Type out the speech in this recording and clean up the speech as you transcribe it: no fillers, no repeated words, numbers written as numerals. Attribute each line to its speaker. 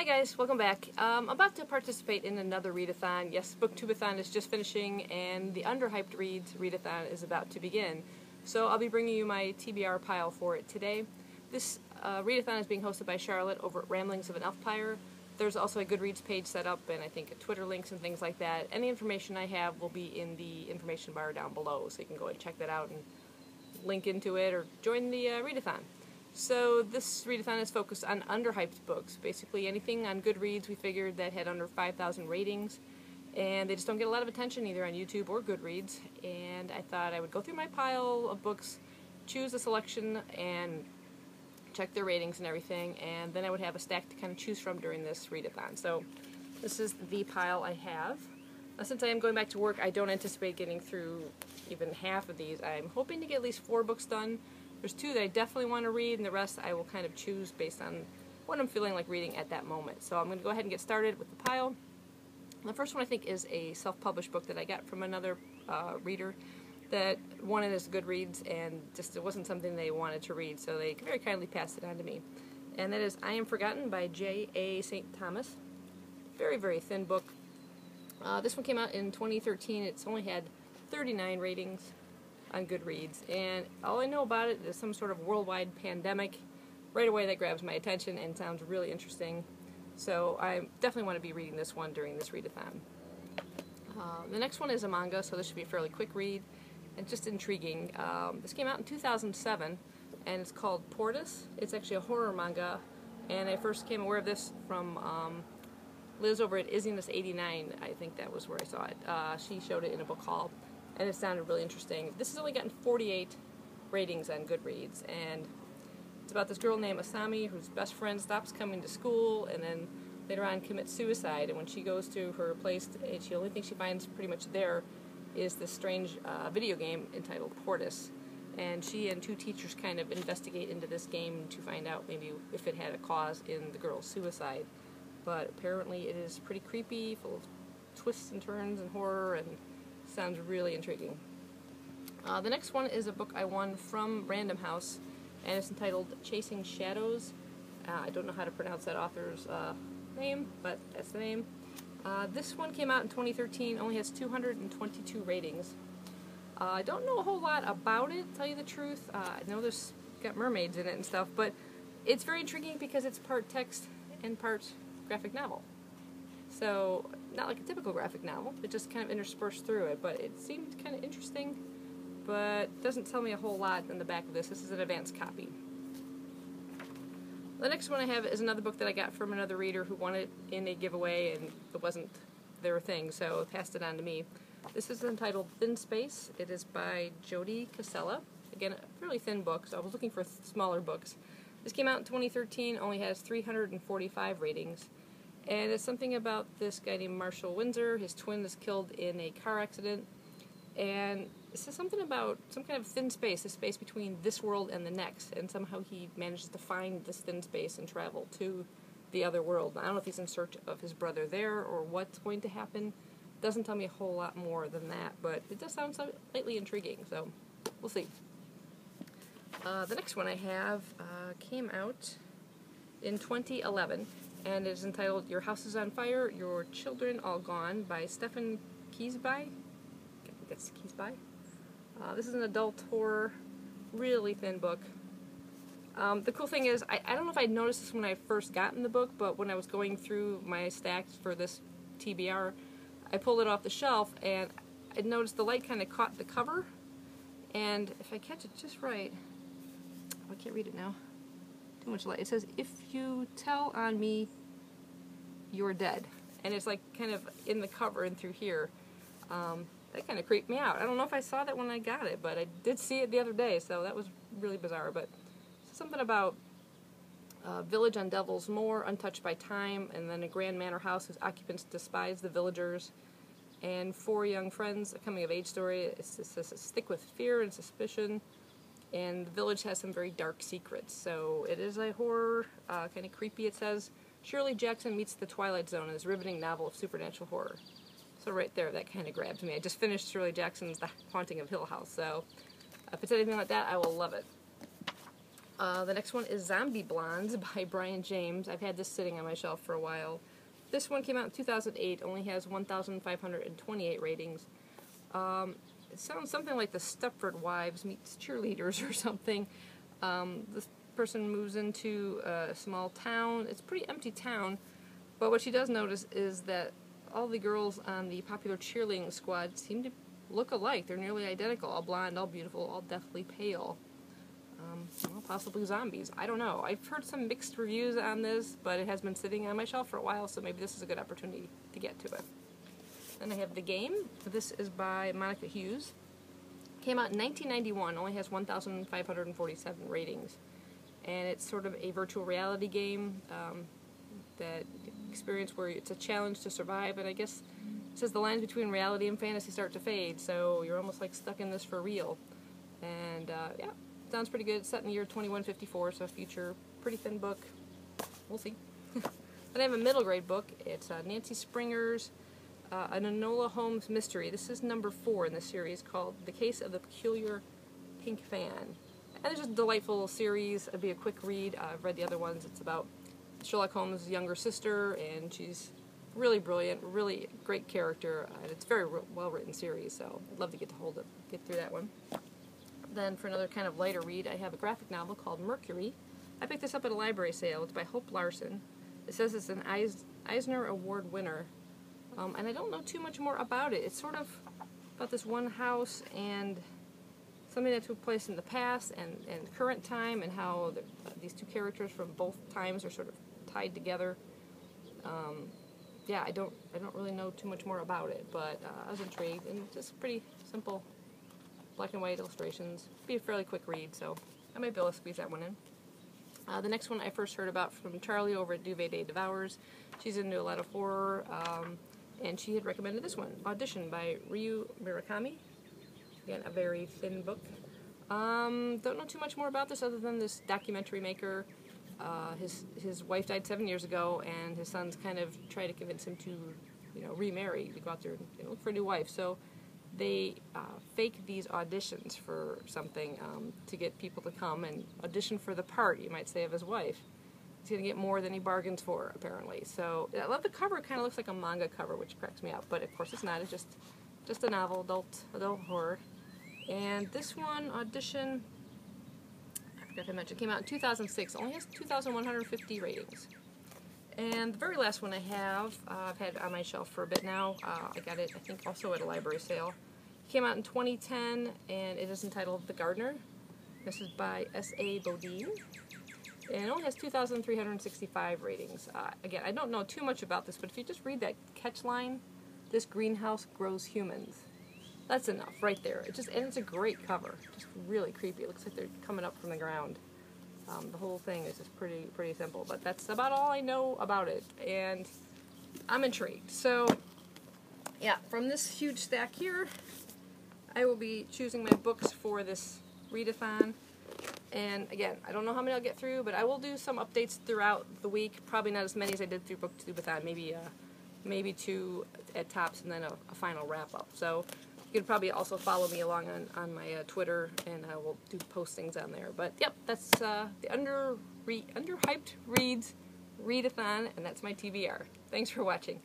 Speaker 1: Hi guys, welcome back. I'm about to participate in another readathon. Yes, BookTubeathon is just finishing and the Under-Hyped Readathon is about to begin. So I'll be bringing you my TBR pile for it today. This readathon is being hosted by Charlotte over at Ramblings of an Elfpire. There's also a Goodreads page set up and I think Twitter links and things like that. Any information I have will be in the information bar down below, so you can go and check that out and link into it or join the readathon. So this readathon is focused on under-hyped books, basically anything on Goodreads we figured that had under 5,000 ratings, and they just don't get a lot of attention either on YouTube or Goodreads, and I thought I would go through my pile of books, choose a selection, and check their ratings and everything, and then I would have a stack to kind of choose from during this readathon. So this is the pile I have. Now, since I am going back to work, I don't anticipate getting through even half of these. I'm hoping to get at least 4 books done. There's 2 that I definitely want to read, and the rest I will kind of choose based on what I'm feeling like reading at that moment. So I'm going to go ahead and get started with the pile. The first one I think is a self-published book that I got from another reader that wanted as Goodreads, and just it wasn't something they wanted to read, so they very kindly passed it on to me. And that is I Am Forgotten by J.A. St. Thomas. Very, very thin book. This one came out in 2013. It's only had 39 ratings on Goodreads, and all I know about it is some sort of worldwide pandemic. Right away that grabs my attention and sounds really interesting, so I definitely want to be reading this one during this readathon. The next one is a manga, so this should be a fairly quick read and just intriguing. This came out in 2007 and it's called Portis. It's actually a horror manga, and I first became aware of this from Liz over at Izziness89. I think that was where I saw it. She showed it in a book haul, and it sounded really interesting. This has only gotten 48 ratings on Goodreads, and it's about this girl named Asami whose best friend stops coming to school and then later on commits suicide, and when she goes to her place, the only thing she finds pretty much there is this strange video game entitled Portis, and she and 2 teachers kind of investigate into this game to find out maybe if it had a cause in the girl's suicide. But apparently it is pretty creepy, full of twists and turns and horror, and sounds really intriguing. The next one is a book I won from Random House, and it's entitled Chasing Shadows. I don't know how to pronounce that author's name, but that's the name. This one came out in 2013, only has 222 ratings. I don't know a whole lot about it, to tell you the truth. I know there's got mermaids in it and stuff, but it's very intriguing because it's part text and part graphic novel. So, not like a typical graphic novel, it just kind of interspersed through it, but it seemed kind of interesting, but doesn't tell me a whole lot in the back of this. This is an advanced copy. The next one I have is another book that I got from another reader who won it in a giveaway, and it wasn't their thing, so passed it on to me. This is entitled Thin Space. It is by Jody Casella. Again, a fairly thin book, so I was looking for smaller books. This came out in 2013, only has 345 ratings. And it's something about this guy named Marshall Windsor. His twin is killed in a car accident. And it says something about some kind of thin space, the space between this world and the next. And somehow he manages to find this thin space and travel to the other world. I don't know if he's in search of his brother there or what's going to happen. Doesn't tell me a whole lot more than that, but it does sound slightly intriguing, so we'll see. The next one I have came out in 2011, and it is entitled Your House is on Fire, Your Children All Gone by Stefan Kiesby. I think that's Kiesby. This is an adult horror, really thin book. The cool thing is, I don't know if I noticed this when I first got in the book, but when I was going through my stacks for this TBR, I pulled it off the shelf, and I noticed the light kind of caught the cover, and if I catch it just right, I can't read it now, too much light. It says, if you tell on me, you're dead. And it's like kind of in the cover and through here. That kind of creeped me out. I don't know if I saw that when I got it, but I did see it the other day, so that was really bizarre. But something about village on Devil's Moor, untouched by time, and then a grand manor house whose occupants despise the villagers, and 4 young friends, a coming-of-age story. It's thick with fear and suspicion, and the village has some very dark secrets. So it is a horror, kind of creepy. It says, Shirley Jackson meets the Twilight Zone in this riveting novel of supernatural horror. So right there, that kind of grabbed me. I just finished Shirley Jackson's The Haunting of Hill House, so if it's anything like that, I will love it. The next one is Zombie Blondes by Brian James. I've had this sitting on my shelf for a while. This one came out in 2008, only has 1,528 ratings. It sounds something like the Stepford Wives meets cheerleaders or something. This person moves into a small town. It's a pretty empty town, but what she does notice is that all the girls on the popular cheerleading squad seem to look alike. They're nearly identical, all blonde, all beautiful, all deathly pale. Well, possibly zombies. I don't know. I've heard some mixed reviews on this, but it has been sitting on my shelf for a while, so maybe this is a good opportunity to get to it. Then I have The Game. This is by Monica Hughes. Came out in 1991, only has 1,547 ratings. And it's sort of a virtual reality game that experience where it's a challenge to survive, and I guess it says the lines between reality and fantasy start to fade, so you're almost like stuck in this for real. And yeah, sounds pretty good. It's set in the year 2154, so a future, pretty thin book. We'll see. Then I have a middle grade book. It's Nancy Springer's an Enola Holmes mystery. This is number 4 in the series, called The Case of the Peculiar Pink Fan. And it's just a delightful series. It'll be a quick read. I've read the other ones. It's about Sherlock Holmes' younger sister, and she's really brilliant, really great character, and it's a very well-written series, so I'd love to get through that one. Then for another kind of lighter read, I have a graphic novel called Mercury. I picked this up at a library sale. It's by Hope Larson. It says it's an Eisner Award winner, and I don't know too much more about it. It's sort of about this one house and something that took place in the past and current time, and how these two characters from both times are sort of tied together. Yeah, I don't really know too much more about it, but I was intrigued, and just pretty simple black and white illustrations. Be a fairly quick read, so I might be able to squeeze that one in. The next one I first heard about from Charlie over at Duvet Day Devours. She's into a lot of horror, and she had recommended this one, Audition by Ryu Murakami. Again, a very thin book. Don't know too much more about this other than this documentary maker. His wife died 7 years ago, and his sons kind of try to convince him to, remarry, to go out there and look for a new wife. So they fake these auditions for something to get people to come and audition for the part, you might say, of his wife. He's going to get more than he bargains for, apparently. So I love the cover. It kind of looks like a manga cover, which cracks me up. But of course it's not. It's just a novel, adult horror. And this one, Audition, I forgot to mention, came out in 2006. Only has 2,150 ratings. And the very last one I have, I've had on my shelf for a bit now. I got it, I think, also at a library sale. It came out in 2010, and it is entitled The Gardener. This is by S.A. Bodine. And it only has 2,365 ratings. Again, I don't know too much about this, but if you just read that catch line, "This greenhouse grows humans," that's enough right there. And it's a great cover. Just really creepy. It looks like they're coming up from the ground. The whole thing is just pretty simple, but that's about all I know about it, and I'm intrigued. So, yeah, from this huge stack here, I will be choosing my books for this readathon. And again, I don't know how many I'll get through, but I will do some updates throughout the week. Probably not as many as I did through BookTubeathon. Maybe 2 at tops, and then a final wrap up. So you can probably also follow me along on my Twitter, and I will do postings on there. But yep, that's the Under-Hyped Reads Readathon, and that's my TBR. Thanks for watching.